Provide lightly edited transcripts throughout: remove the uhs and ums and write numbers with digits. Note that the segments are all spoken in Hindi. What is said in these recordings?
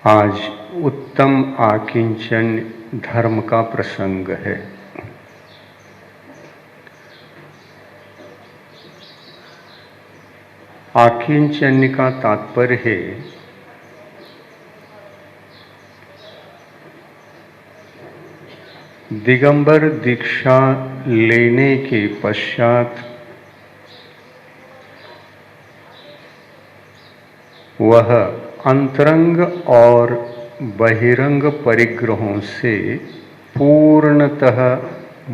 आज उत्तम आकिंचन धर्म का प्रसंग है। आकिंचन्य का तात्पर्य है दिगंबर दीक्षा लेने के पश्चात वह अंतरंग और बहिरंग परिग्रहों से पूर्णतः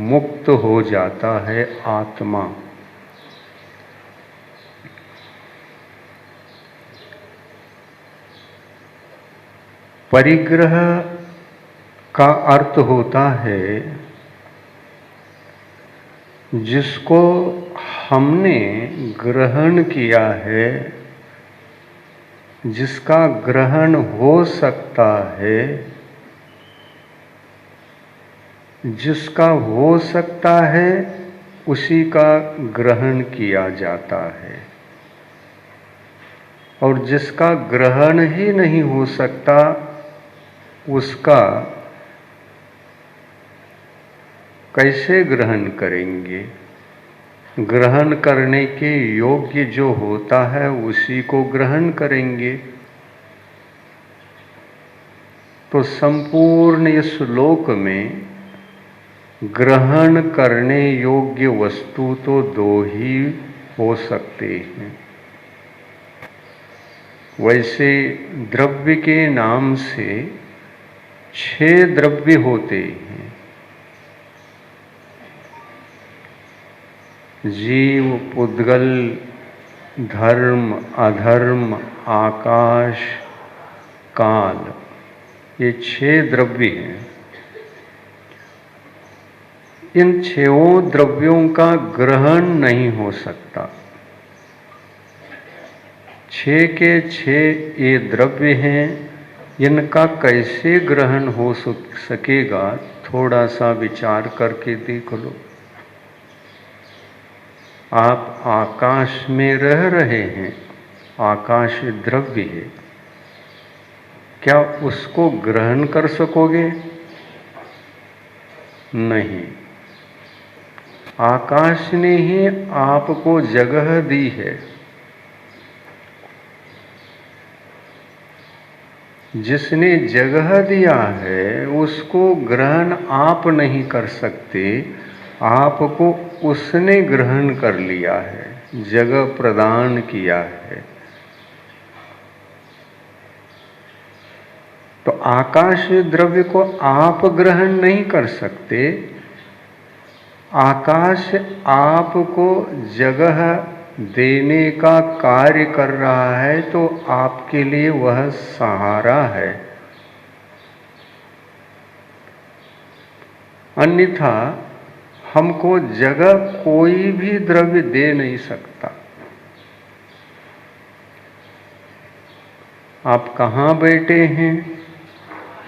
मुक्त हो जाता है आत्मा। परिग्रह का अर्थ होता है जिसको हमने ग्रहण किया है, जिसका ग्रहण हो सकता है, जिसका हो सकता है उसी का ग्रहण किया जाता है, और जिसका ग्रहण ही नहीं हो सकता उसका कैसे ग्रहण करेंगे। ग्रहण करने के योग्य जो होता है उसी को ग्रहण करेंगे। तो संपूर्ण इस लोक में ग्रहण करने योग्य वस्तु तो दो ही हो सकते हैं। वैसे द्रव्य के नाम से 6 द्रव्य होते हैं। जीव, पुद्गल, धर्म, अधर्म, आकाश, काल, ये 6 द्रव्य हैं। इन 6 द्रव्यों का ग्रहण नहीं हो सकता। 6 के 6 ये द्रव्य हैं, इनका कैसे ग्रहण हो सकेगा, थोड़ा सा विचार करके देख लो। आप आकाश में रह रहे हैं, आकाश द्रव्य है, क्या उसको ग्रहण कर सकोगे? नहीं। आकाश ने ही आपको जगह दी है। जिसने जगह दिया है उसको ग्रहण आप नहीं कर सकते, आपको उसने ग्रहण कर लिया है, जगह प्रदान किया है। तो आकाश द्रव्य को आप ग्रहण नहीं कर सकते। आकाश आपको जगह देने का कार्य कर रहा है, तो आपके लिए वह सहारा है। अन्यथा हमको जगह कोई भी द्रव्य दे नहीं सकता। आप कहाँ बैठे हैं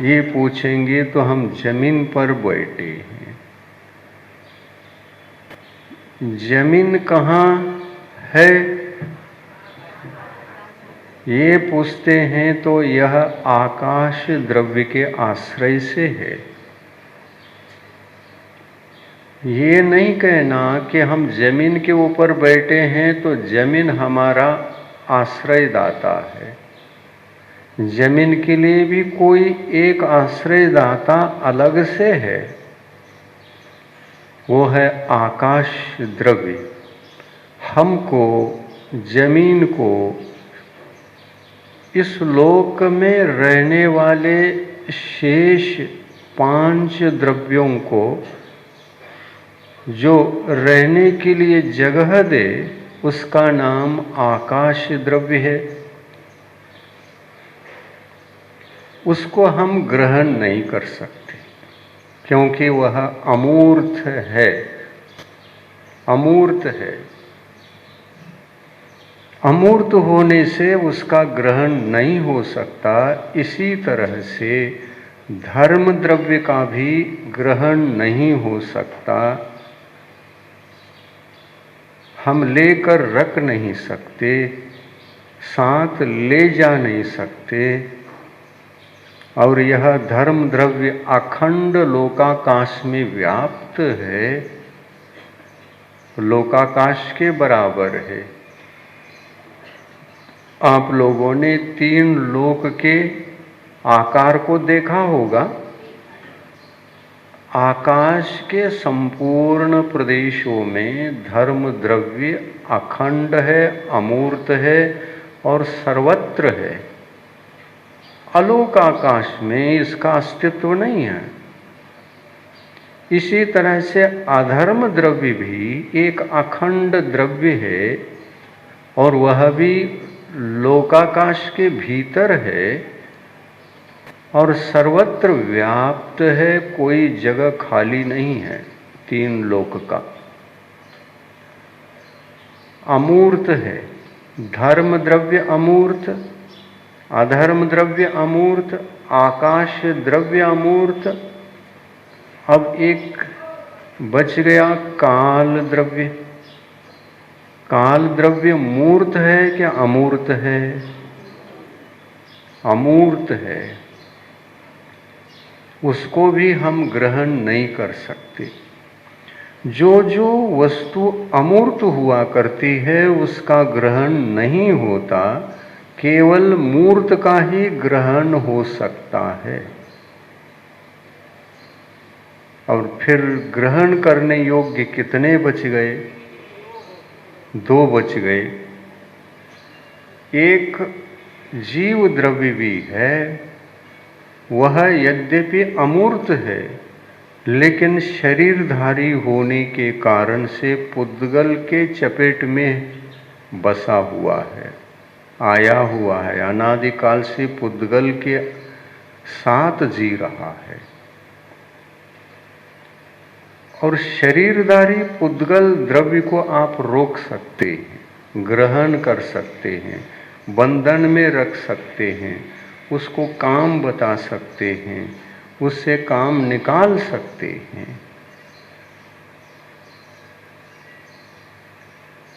ये पूछेंगे तो हम जमीन पर बैठे हैं। जमीन कहाँ है ये पूछते हैं तो यह आकाश द्रव्य के आश्रय से है। ये नहीं कहना कि हम जमीन के ऊपर बैठे हैं तो जमीन हमारा आश्रयदाता है। जमीन के लिए भी कोई एक आश्रयदाता अलग से है, वो है आकाश द्रव्य। हमको जमीन को इस लोक में रहने वाले शेष 5 द्रव्यों को जो रहने के लिए जगह दे उसका नाम आकाश द्रव्य है। उसको हम ग्रहण नहीं कर सकते क्योंकि वह अमूर्त है। अमूर्त है। अमूर्त होने से उसका ग्रहण नहीं हो सकता। इसी तरह से धर्म द्रव्य का भी ग्रहण नहीं हो सकता। हम लेकर रख नहीं सकते, साथ ले जा नहीं सकते। और यह धर्म द्रव्य अखंड लोकाकाश में व्याप्त है, लोकाकाश के बराबर है। आप लोगों ने 3 लोक के आकार को देखा होगा। आकाश के संपूर्ण प्रदेशों में धर्म द्रव्य अखंड है, अमूर्त है और सर्वत्र है। अलोक आकाश में इसका अस्तित्व नहीं है। इसी तरह से अधर्म द्रव्य भी एक अखंड द्रव्य है और वह भी लोकाकाश के भीतर है और सर्वत्र व्याप्त है, कोई जगह खाली नहीं है 3 लोक का। अमूर्त है, धर्म द्रव्य अमूर्त, अधर्म द्रव्य अमूर्त, आकाश द्रव्य अमूर्त। अब एक बच गया काल द्रव्य। काल द्रव्य मूर्त है क्या अमूर्त है? अमूर्त है। उसको भी हम ग्रहण नहीं कर सकते। जो जो वस्तु अमूर्त हुआ करती है उसका ग्रहण नहीं होता, केवल मूर्त का ही ग्रहण हो सकता है। और फिर ग्रहण करने योग्य कितने बच गए? 2 बच गए। एक जीव द्रव्य भी है, वह यद्यपि अमूर्त है लेकिन शरीरधारी होने के कारण से पुद्गल के चपेट में बसा हुआ है, आया हुआ है, अनादिकाल से पुद्गल के साथ जी रहा है। और शरीरधारी पुद्गल द्रव्य को आप रोक सकते हैं, ग्रहण कर सकते हैं, बंधन में रख सकते हैं, उसको काम बता सकते हैं, उससे काम निकाल सकते हैं।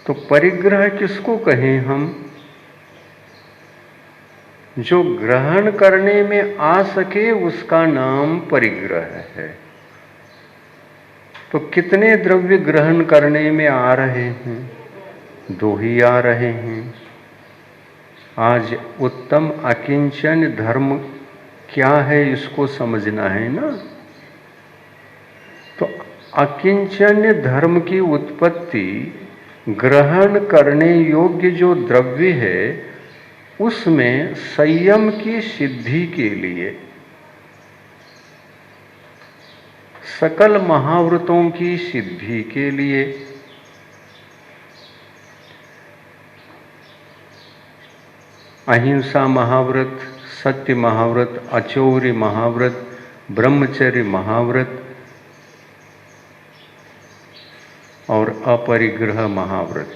तो परिग्रह किसको कहें हम? जो ग्रहण करने में आ सके उसका नाम परिग्रह है। तो कितने द्रव्य ग्रहण करने में आ रहे हैं? 2 ही आ रहे हैं। आज उत्तम अकिंचन धर्म क्या है इसको समझना है ना। तो अकिंचन धर्म की उत्पत्ति ग्रहण करने योग्य जो द्रव्य है उसमें संयम की सिद्धि के लिए, सकल महाव्रतों की सिद्धि के लिए, अहिंसा महाव्रत, सत्य महाव्रत, अचौर्य महाव्रत, ब्रह्मचर्य महाव्रत और अपरिग्रह महाव्रत,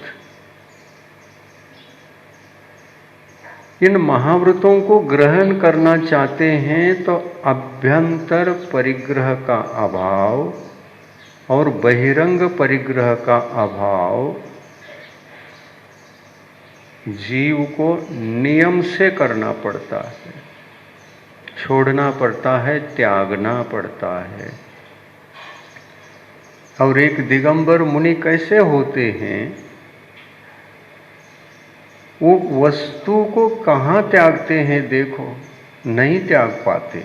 इन महाव्रतों को ग्रहण करना चाहते हैं तो अभ्यंतर परिग्रह का अभाव और बहिरंग परिग्रह का अभाव जीव को नियम से करना पड़ता है, छोड़ना पड़ता है, त्यागना पड़ता है। और एक दिगंबर मुनि कैसे होते हैं? वो वस्तु को कहाँ त्यागते हैं? देखो, नहीं त्याग पाते,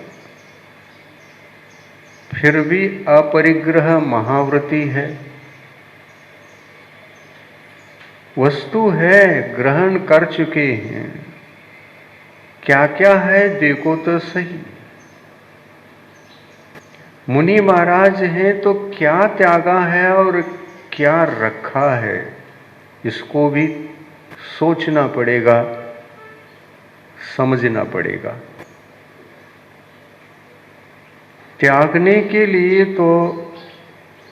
फिर भी अपरिग्रह महाव्रती है। वस्तु है, ग्रहण कर चुके हैं, क्या क्या है देखो तो सही। मुनि महाराज हैं तो क्या त्यागा है और क्या रखा है, इसको भी सोचना पड़ेगा, समझना पड़ेगा। त्यागने के लिए तो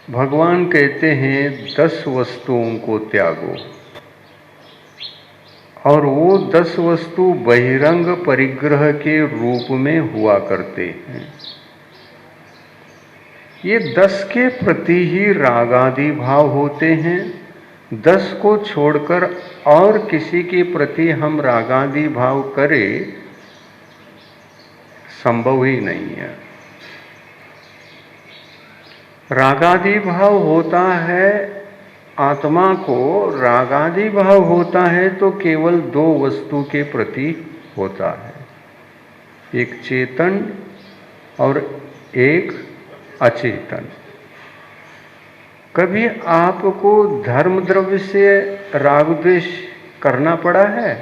भगवान कहते हैं 10 वस्तुओं को त्यागो, और वो 10 वस्तु बहिरंग परिग्रह के रूप में हुआ करते हैं। ये 10 के प्रति ही रागादि भाव होते हैं। 10 को छोड़कर और किसी के प्रति हम रागादि भाव करें, संभव ही नहीं है। रागादि भाव होता है, आत्मा को रागादि भाव होता है तो केवल दो वस्तु के प्रति होता है, एक चेतन और एक अचेतन। कभी आपको धर्म द्रव्य से राग द्वेष करना पड़ा है?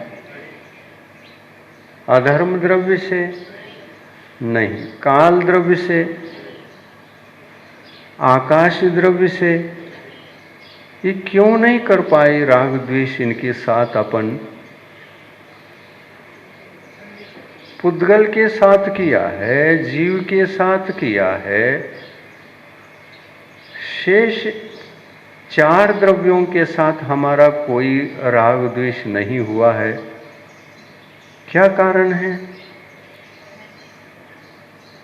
अधर्म द्रव्य से नहीं, काल द्रव्य से, आकाश द्रव्य से, ये क्यों नहीं कर पाए राग द्वेष इनके साथ अपन? पुद्गल के साथ किया है, जीव के साथ किया है, शेष चार द्रव्यों के साथ हमारा कोई राग द्वेष नहीं हुआ है। क्या कारण है?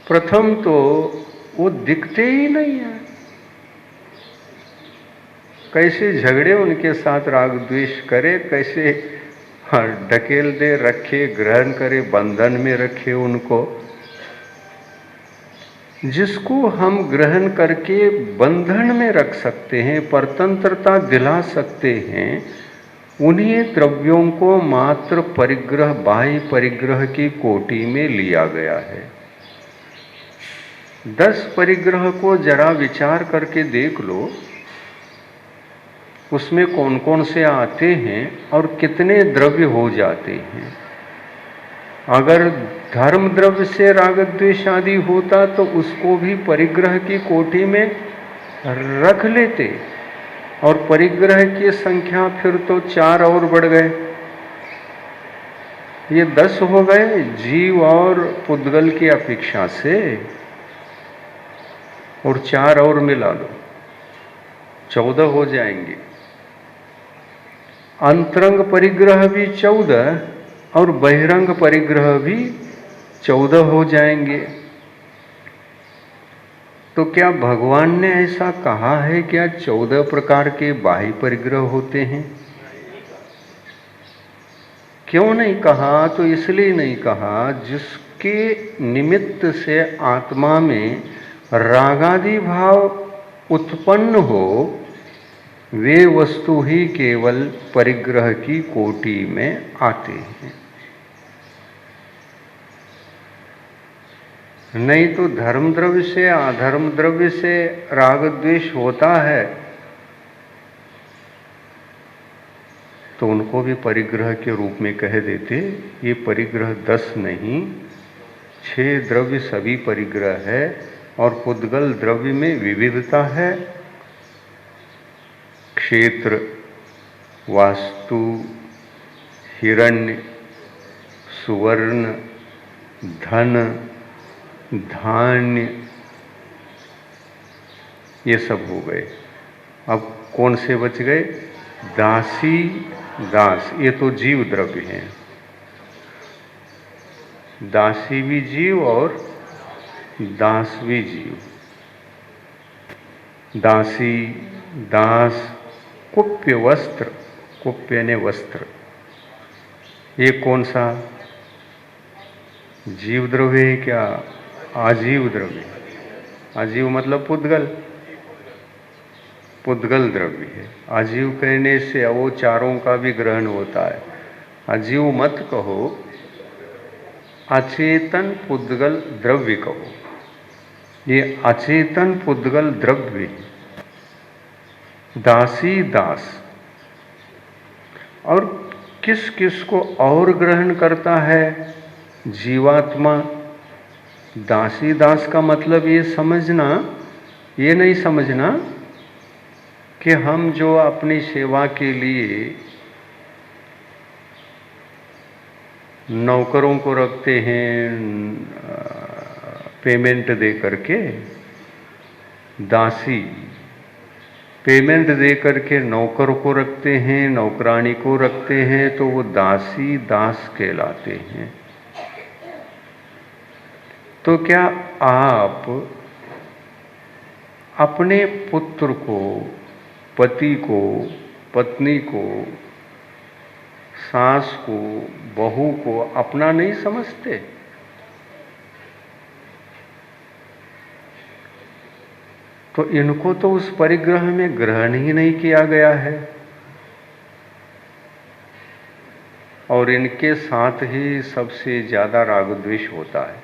प्रथम तो वो दिखते ही नहीं है। कैसे झगड़े उनके साथ राग द्वेष करे, कैसे ढकेल दे, रखे, ग्रहण करे, बंधन में रखे उनको। जिसको हम ग्रहण करके बंधन में रख सकते हैं, परतंत्रता दिला सकते हैं, उन्हीं द्रव्यों को मात्र परिग्रह, बाह्य परिग्रह की कोटि में लिया गया है। 10 परिग्रह को जरा विचार करके देख लो, उसमें कौन कौन से आते हैं और कितने द्रव्य हो जाते हैं। अगर धर्म द्रव्य से राग द्वेष आदि होता तो उसको भी परिग्रह की कोटि में रख लेते, और परिग्रह की संख्या फिर तो 4 और बढ़ गए, ये 10 हो गए जीव और पुद्गल की अपेक्षा से, और 4 और मिला लो 14 हो जाएंगे। अंतरंग परिग्रह भी 14 और बहिरंग परिग्रह भी 14 हो जाएंगे। तो क्या भगवान ने ऐसा कहा है क्या 14 प्रकार के बाह्य परिग्रह होते हैं? क्यों नहीं कहा? तो इसलिए नहीं कहा जिसके निमित्त से आत्मा में रागादि भाव उत्पन्न हो, वे वस्तु ही केवल परिग्रह की कोटि में आते हैं। नहीं तो धर्म द्रव्य से, अधर्म द्रव्य से राग द्वेष होता है तो उनको भी परिग्रह के रूप में कह देते। ये परिग्रह 10 नहीं, 6 द्रव्य सभी परिग्रह है, और पुद्गल द्रव्य में विविधता है। क्षेत्र, वास्तु, हिरण्य, सुवर्ण, धन, धान्य, ये सब हो गए। अब कौन से बच गए? दासी, दास, ये तो जीव द्रव्य हैं। दासी भी जीव और दास भी जीव। दासी, दास, कुप्य वस्त्र, कुप्य ने वस्त्र, ये कौन सा जीव द्रव्य है क्या? आजीव द्रव्य। आजीव मतलब पुद्गल, पुद्गल द्रव्य है। आजीव कहने से वो चारों का भी ग्रहण होता है। आजीव मत कहो, अचेतन पुद्गल द्रव्य कहो। ये अचेतन पुद्गल द्रव्य है। दासी, दास, और किस किस को और ग्रहण करता है जीवात्मा? दासी दास का मतलब ये समझना, ये नहीं समझना कि हम जो अपनी सेवा के लिए नौकरों को रखते हैं पेमेंट दे करके, दासी पेमेंट दे करके नौकर को रखते हैं, नौकरानी को रखते हैं, तो वो दासी दास कहलाते हैं। तो क्या आप अपने पुत्र को, पति को, पत्नी को, सास को, बहू को अपना नहीं समझते? तो इनको तो उस परिग्रह में ग्रहण ही नहीं किया गया है, और इनके साथ ही सबसे ज्यादा राग द्वेष होता है।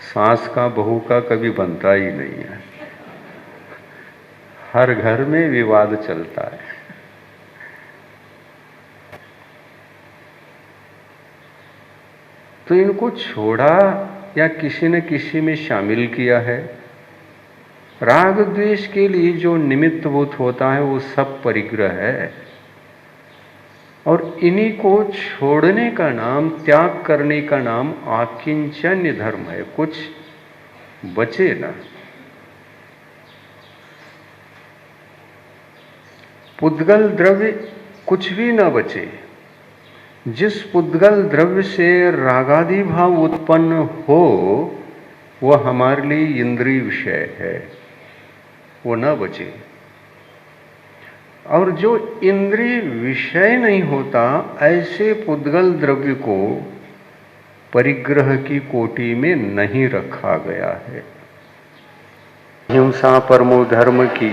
सास का बहू का कभी बनता ही नहीं है, हर घर में विवाद चलता है। तो इनको छोड़ा या किसी न किसी में शामिल किया है। राग द्वेष के लिए जो निमित्तभूत होता है वो सब परिग्रह है, और इन्हीं को छोड़ने का नाम, त्याग करने का नाम आकिंचन्य धर्म है। कुछ बचे ना। पुद्गल द्रव्य कुछ भी न बचे। जिस पुद्गल द्रव्य से रागादि भाव उत्पन्न हो वह हमारे लिए इंद्रिय विषय है, वो न बचे। और जो इंद्रिय विषय नहीं होता, ऐसे पुद्गल द्रव्य को परिग्रह की कोटि में नहीं रखा गया है। हिंसा परमो धर्म की